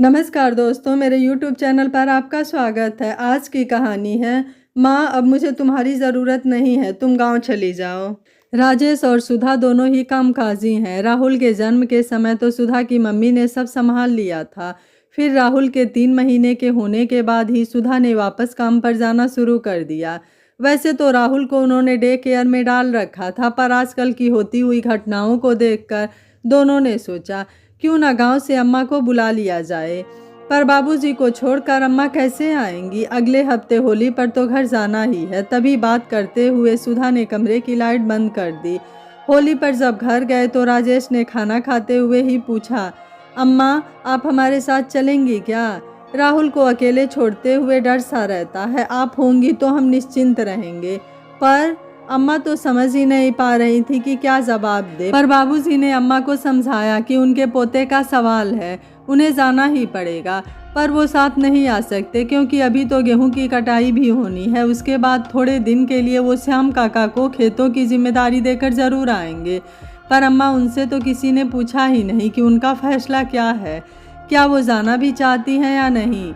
नमस्कार दोस्तों, मेरे YouTube चैनल पर आपका स्वागत है। आज की कहानी है माँ अब मुझे तुम्हारी ज़रूरत नहीं है, तुम गांव चली जाओ। राजेश और सुधा दोनों ही कामकाजी हैं। राहुल के जन्म के समय तो सुधा की मम्मी ने सब संभाल लिया था। फिर राहुल के 3 महीने के होने के बाद ही सुधा ने वापस काम पर जाना शुरू कर दिया। वैसे तो राहुल को उन्होंने डे केयर में डाल रखा था, पर आजकल की होती हुई घटनाओं को देखकर दोनों ने सोचा क्यों ना गांव से अम्मा को बुला लिया जाए। पर बाबूजी को छोड़कर अम्मा कैसे आएंगी? अगले हफ्ते होली पर तो घर जाना ही है। तभी बात करते हुए सुधा ने कमरे की लाइट बंद कर दी। होली पर जब घर गए तो राजेश ने खाना खाते हुए ही पूछा, अम्मा आप हमारे साथ चलेंगी क्या? राहुल को अकेले छोड़ते हुए डर सा रहता है, आप होंगी तो हम निश्चिंत रहेंगे। पर अम्मा तो समझ ही नहीं पा रही थी कि क्या जवाब दे। पर बाबूजी ने अम्मा को समझाया कि उनके पोते का सवाल है, उन्हें जाना ही पड़ेगा। पर वो साथ नहीं आ सकते क्योंकि अभी तो गेहूं की कटाई भी होनी है। उसके बाद थोड़े दिन के लिए वो श्याम काका को खेतों की जिम्मेदारी देकर जरूर आएंगे। पर अम्मा उनसे तो किसी ने पूछा ही नहीं कि उनका फैसला क्या है, क्या वो जाना भी चाहती हैं या नहीं।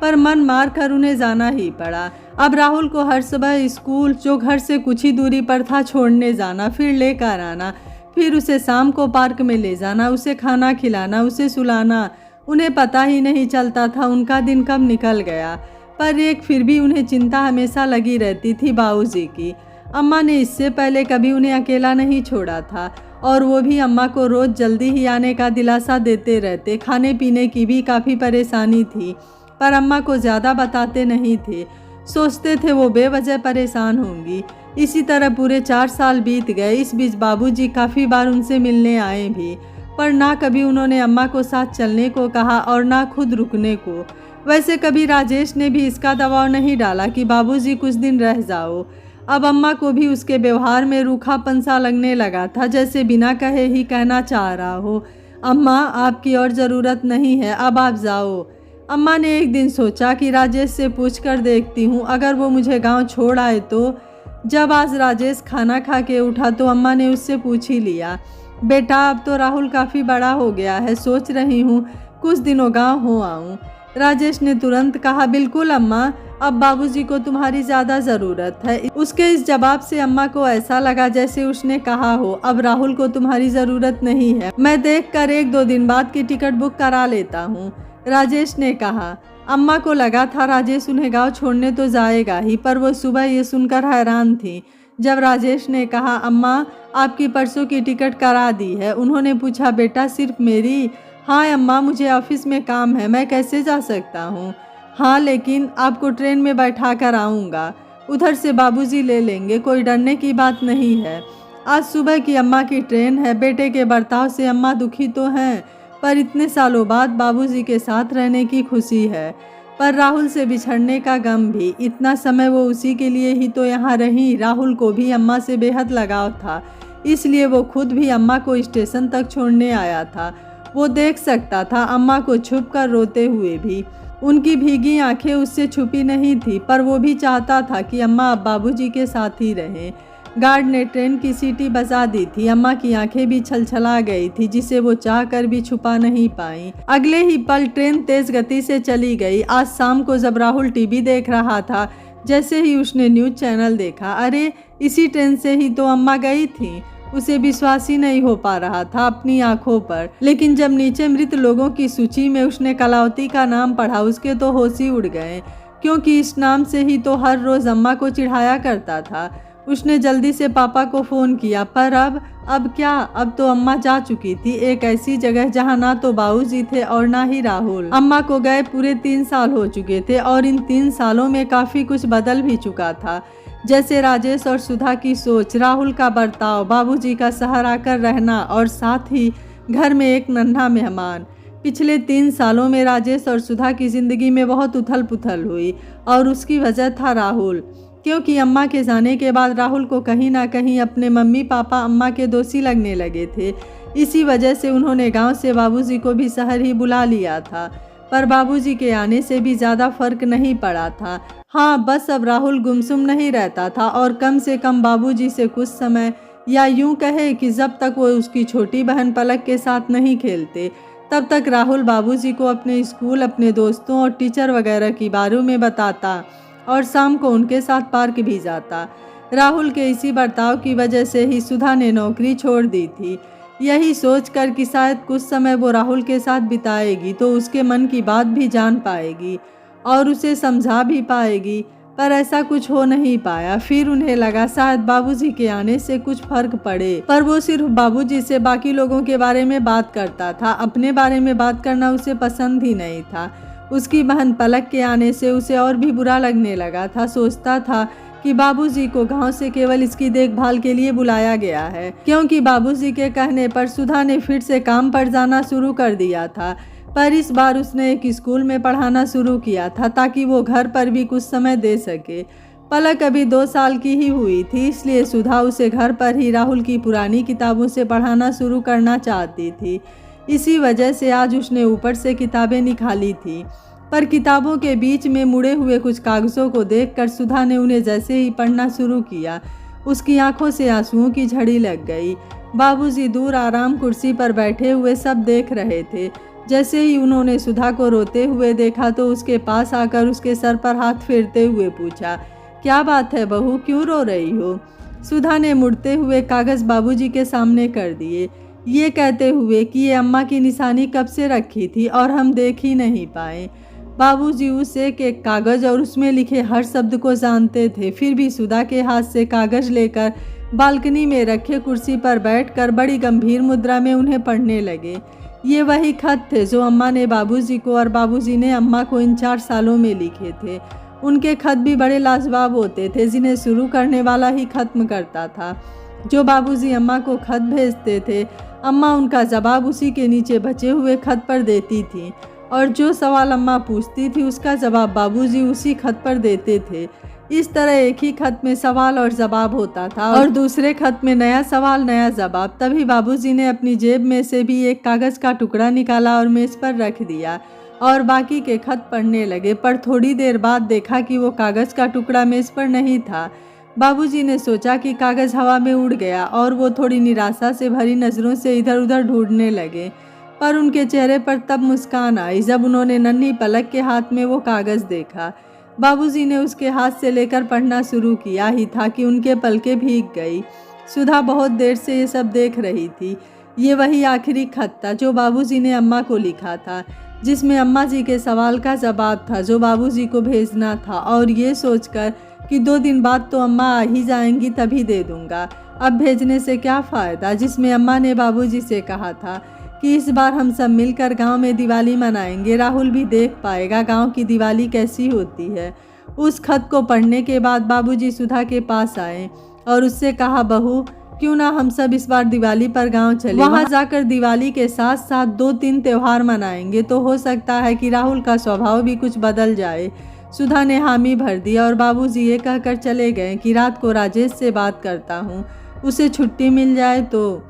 पर मन मार कर उन्हें जाना ही पड़ा। अब राहुल को हर सुबह स्कूल, जो घर से कुछ ही दूरी पर था, छोड़ने जाना, फिर लेकर आना, फिर उसे शाम को पार्क में ले जाना, उसे खाना खिलाना, उसे सुलाना। उन्हें पता ही नहीं चलता था उनका दिन कब निकल गया। पर एक फिर भी उन्हें चिंता हमेशा लगी रहती थी बाबूजी की। अम्मा ने इससे पहले कभी उन्हें अकेला नहीं छोड़ा था और वो भी अम्मा को रोज़ जल्दी ही आने का दिलासा देते रहते। खाने पीने की भी काफ़ी परेशानी थी, पर अम्मा को ज़्यादा बताते नहीं थे। सोचते थे वो बेवजह परेशान होंगी। इसी तरह पूरे 4 साल बीत गए। इस बीच बाबूजी काफ़ी बार उनसे मिलने आए भी, पर ना कभी उन्होंने अम्मा को साथ चलने को कहा और ना खुद रुकने को। वैसे कभी राजेश ने भी इसका दबाव नहीं डाला कि बाबूजी कुछ दिन रह जाओ। अब अम्मा को भी उसके व्यवहार में रूखापन सा लगने लगा था, जैसे बिना कहे ही कहना चाह रहा हो, अम्मा आपकी और ज़रूरत नहीं है, अब आप जाओ। अम्मा ने एक दिन सोचा कि राजेश से पूछकर देखती हूँ, अगर वो मुझे गांव छोड़ आए तो। जब आज राजेश खाना खा के उठा तो अम्मा ने उससे पूछ ही लिया, बेटा अब तो राहुल काफ़ी बड़ा हो गया है, सोच रही हूँ कुछ दिनों गांव हो आऊँ। राजेश ने तुरंत कहा, बिल्कुल अम्मा, अब बाबूजी को तुम्हारी ज़्यादा ज़रूरत है। उसके इस जवाब से अम्मा को ऐसा लगा जैसे उसने कहा हो, अब राहुल को तुम्हारी ज़रूरत नहीं है, मैं देखकर 1-2 दिन बाद की टिकट बुक करा लेता हूँ। राजेश ने कहा। अम्मा को लगा था राजेश उन्हें गांव छोड़ने तो जाएगा ही, पर वो सुबह ये सुनकर हैरान थी जब राजेश ने कहा, अम्मा आपकी परसों की टिकट करा दी है। उन्होंने पूछा, बेटा सिर्फ मेरी? हाँ अम्मा, मुझे ऑफिस में काम है, मैं कैसे जा सकता हूँ? हाँ लेकिन आपको ट्रेन में बैठा कर आऊँगा, उधर से बाबूजी ले लेंगे, कोई डरने की बात नहीं है। आज सुबह की अम्मा की ट्रेन है। बेटे के बर्ताव से अम्मा दुखी तो हैं, पर इतने सालों बाद बाबूजी के साथ रहने की खुशी है, पर राहुल से बिछड़ने का गम भी। इतना समय वो उसी के लिए ही तो यहाँ रही। राहुल को भी अम्मा से बेहद लगाव था, इसलिए वो खुद भी अम्मा को स्टेशन तक छोड़ने आया था। वो देख सकता था अम्मा को छुप कर रोते हुए भी। उनकी भीगी आंखें उससे छुपी नहीं थी, पर वो भी चाहता था कि अम्मा अब बाबूजी के साथ ही रहें। गार्ड ने ट्रेन की सीटी बजा दी थी। अम्मा की आंखें भी छलछला गई थी, जिसे वो चाहकर भी छुपा नहीं पाई। अगले ही पल ट्रेन तेज गति से चली गई। आज शाम को जब राहुल टीवी देख रहा था, जैसे ही उसने न्यूज चैनल देखा, अरे इसी ट्रेन से ही तो अम्मा गई थी। उसे विश्वास ही नहीं हो पा रहा था अपनी आंखों पर। लेकिन जब नीचे मृत लोगों की सूची में उसने कलावती का नाम पढ़ा, उसके तो होश ही उड़ गए, क्योंकि इस नाम से ही तो हर रोज अम्मा को चिढ़ाया करता था। उसने जल्दी से पापा को फ़ोन किया, पर अब क्या? अब तो अम्मा जा चुकी थी एक ऐसी जगह जहां ना तो बाबूजी थे और ना ही राहुल। अम्मा को गए पूरे 3 साल हो चुके थे और इन 3 सालों में काफ़ी कुछ बदल भी चुका था, जैसे राजेश और सुधा की सोच, राहुल का बर्ताव, बाबूजी का सहारा कर रहना और साथ ही घर में एक नन्हा मेहमान। पिछले 3 सालों में राजेश और सुधा की ज़िंदगी में बहुत उथल पुथल हुई और उसकी वजह था राहुल, क्योंकि अम्मा के जाने के बाद राहुल को कहीं ना कहीं अपने मम्मी पापा अम्मा के दोषी लगने लगे थे। इसी वजह से उन्होंने गांव से बाबूजी को भी शहर ही बुला लिया था, पर बाबूजी के आने से भी ज़्यादा फर्क नहीं पड़ा था। हाँ, बस अब राहुल गुमसुम नहीं रहता था और कम से कम बाबूजी से कुछ समय, या यूं कहे कि जब तक वो उसकी छोटी बहन पलक के साथ नहीं खेलते, तब तक राहुल बाबूजी को अपने स्कूल, अपने दोस्तों और टीचर वगैरह के बारे में बताता और शाम को उनके साथ पार्क भी जाता। राहुल के इसी बर्ताव की वजह से ही सुधा ने नौकरी छोड़ दी थी। यही सोचकर कि शायद कुछ समय वो राहुल के साथ बिताएगी तो उसके मन की बात भी जान पाएगी और उसे समझा भी पाएगी, पर ऐसा कुछ हो नहीं पाया। फिर उन्हें लगा शायद बाबूजी के आने से कुछ फर्क पड़े, पर वो सिर्फ बाबूजी से बाकी लोगों के बारे में बात करता था। अपने बारे में बात करना उसे पसंद ही नहीं था। उसकी बहन पलक के आने से उसे और भी बुरा लगने लगा था। सोचता था कि बाबूजी को गांव से केवल इसकी देखभाल के लिए बुलाया गया है, क्योंकि बाबूजी के कहने पर सुधा ने फिर से काम पर जाना शुरू कर दिया था। पर इस बार उसने एक स्कूल में पढ़ाना शुरू किया था ताकि वो घर पर भी कुछ समय दे सके। पलक अभी 2 साल की ही हुई थी, इसलिए सुधा उसे घर पर ही राहुल की पुरानी किताबों से पढ़ाना शुरू करना चाहती थी। इसी वजह से आज उसने ऊपर से किताबें निकाली थी, पर किताबों के बीच में मुड़े हुए कुछ कागज़ों को देखकर सुधा ने उन्हें जैसे ही पढ़ना शुरू किया, उसकी आंखों से आंसुओं की झड़ी लग गई। बाबूजी दूर आराम कुर्सी पर बैठे हुए सब देख रहे थे। जैसे ही उन्होंने सुधा को रोते हुए देखा तो उसके पास आकर उसके सर पर हाथ फेरते हुए पूछा, क्या बात है बहू, क्यों रो रही हो? सुधा ने मुड़ते हुए कागज़ बाबूजी के सामने कर दिए, ये कहते हुए कि ये अम्मा की निशानी कब से रखी थी और हम देख ही नहीं पाए। बाबूजी उस एक कागज़ और उसमें लिखे हर शब्द को जानते थे, फिर भी सुधा के हाथ से कागज़ लेकर बालकनी में रखे कुर्सी पर बैठकर बड़ी गंभीर मुद्रा में उन्हें पढ़ने लगे। ये वही खत थे जो अम्मा ने बाबूजी को और बाबूजी ने अम्मा को इन 4 सालों में लिखे थे। उनके खत भी बड़े लाजवाब होते थे, जिन्हें शुरू करने वाला ही खत्म करता था। जो बाबूजी अम्मा को खत भेजते थे, अम्मा उनका जवाब उसी के नीचे बचे हुए खत पर देती थी, और जो सवाल अम्मा पूछती थी उसका जवाब बाबूजी उसी खत पर देते थे। इस तरह एक ही खत में सवाल और जवाब होता था और दूसरे खत में नया सवाल नया जवाब। तभी बाबूजी ने अपनी जेब में से भी एक कागज़ का टुकड़ा निकाला और मेज़ पर रख दिया और बाकी के खत पढ़ने लगे, पर थोड़ी देर बाद देखा कि वो कागज़ का टुकड़ा मेज़ पर नहीं था। बाबूजी ने सोचा कि कागज़ हवा में उड़ गया और वो थोड़ी निराशा से भरी नज़रों से इधर उधर ढूंढने लगे, पर उनके चेहरे पर तब मुस्कान आई जब उन्होंने नन्ही पलक के हाथ में वो कागज़ देखा। बाबूजी ने उसके हाथ से लेकर पढ़ना शुरू किया ही था कि उनके पलकें भीग गई। सुधा बहुत देर से ये सब देख रही थी। ये वही आखिरी खत था जो बाबूजी ने अम्मा को लिखा था, जिसमें अम्मा जी के सवाल का जवाब था जो बाबूजी को भेजना था, और ये सोचकर कि 2 दिन बाद तो अम्मा आ ही जाएंगी, तभी दे दूंगा, अब भेजने से क्या फ़ायदा। जिसमें अम्मा ने बाबूजी से कहा था कि इस बार हम सब मिलकर गांव में दिवाली मनाएंगे, राहुल भी देख पाएगा गांव की दिवाली कैसी होती है। उस खत को पढ़ने के बाद बाबूजी सुधा के पास आए और उससे कहा, बहू क्यों ना हम सब इस बार दिवाली पर गांव चले, वहां जाकर दिवाली के साथ साथ 2-3 त्योहार मनाएंगे, तो हो सकता है कि राहुल का स्वभाव भी कुछ बदल जाए। सुधा ने हामी भर दिया और बाबूजी ये कहकर चले गए कि रात को राजेश से बात करता हूँ, उसे छुट्टी मिल जाए तो।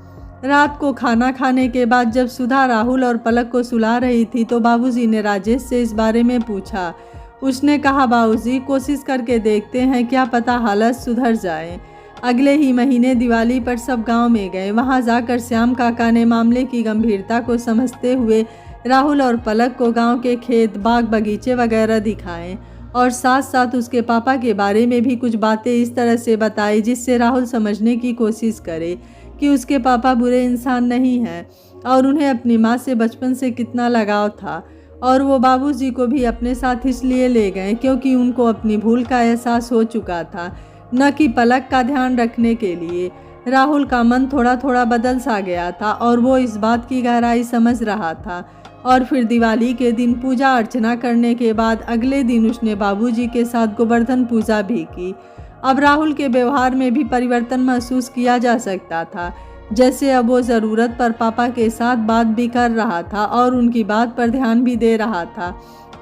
रात को खाना खाने के बाद जब सुधा राहुल और पलक को सुला रही थी तो बाबूजी ने राजेश से इस बारे में पूछा। उसने कहा, बाबूजी कोशिश करके देखते हैं, क्या पता हालत सुधर जाए। अगले ही महीने दिवाली पर सब गांव में गए। वहां जाकर श्याम काका ने मामले की गंभीरता को समझते हुए राहुल और पलक को गांव के खेत, बाग, बगीचे वगैरह दिखाए और साथ साथ उसके पापा के बारे में भी कुछ बातें इस तरह से बताई जिससे राहुल समझने की कोशिश करे कि उसके पापा बुरे इंसान नहीं हैं और उन्हें अपनी माँ से बचपन से कितना लगाव था, और वो बाबूजी को भी अपने साथ इसलिए ले गए क्योंकि उनको अपनी भूल का एहसास हो चुका था, न कि पलक का ध्यान रखने के लिए। राहुल का मन थोड़ा थोड़ा बदल सा गया था और वो इस बात की गहराई समझ रहा था। और फिर दिवाली के दिन पूजा अर्चना करने के बाद अगले दिन उसने बाबूजी के साथ गोवर्धन पूजा भी की। अब राहुल के व्यवहार में भी परिवर्तन महसूस किया जा सकता था, जैसे अब वो ज़रूरत पर पापा के साथ बात भी कर रहा था और उनकी बात पर ध्यान भी दे रहा था।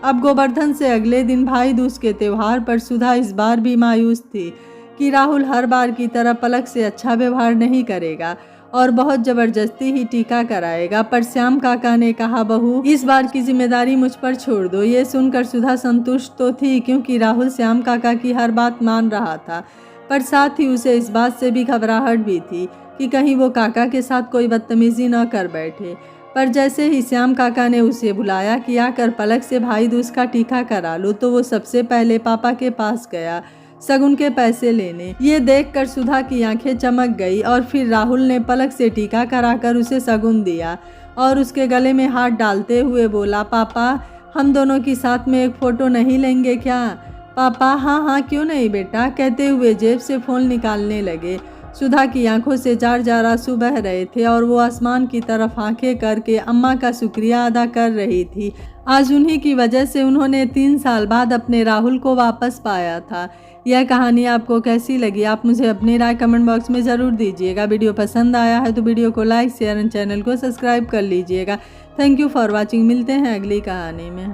अब गोवर्धन से अगले दिन भाई दूज के त्यौहार पर सुधा इस बार भी मायूस थी कि राहुल हर बार की तरह पलक से अच्छा व्यवहार नहीं करेगा और बहुत ज़बरदस्ती ही टीका कराएगा। पर श्याम काका ने कहा, बहू इस बार की जिम्मेदारी मुझ पर छोड़ दो। ये सुनकर सुधा संतुष्ट तो थी क्योंकि राहुल श्याम काका की हर बात मान रहा था, पर साथ ही उसे इस बात से भी घबराहट भी थी कि कहीं वो काका के साथ कोई बदतमीजी न कर बैठे। पर जैसे ही श्याम काका ने उसे बुलाया कि आकर पलक से भाई दूज का टीका करा लो, तो वो सबसे पहले पापा के पास गया शगुन के पैसे लेने। ये देखकर सुधा की आंखें चमक गई और फिर राहुल ने पलक से टीका कराकर उसे शगुन दिया और उसके गले में हाथ डालते हुए बोला, पापा हम दोनों की साथ में एक फ़ोटो नहीं लेंगे क्या? पापा हाँ हाँ क्यों नहीं बेटा, कहते हुए जेब से फ़ोन निकालने लगे। सुधा की आंखों से जार जार आंसू बह रहे थे और वो आसमान की तरफ आंखें करके अम्मा का शुक्रिया अदा कर रही थी। आज उन्हीं की वजह से उन्होंने 3 साल बाद अपने राहुल को वापस पाया था। यह कहानी आपको कैसी लगी, आप मुझे अपनी राय कमेंट बॉक्स में ज़रूर दीजिएगा। वीडियो पसंद आया है तो वीडियो को लाइक शेयर एंड चैनल को सब्सक्राइब कर लीजिएगा। Thank you for watching. मिलते हैं अगली कहानी में।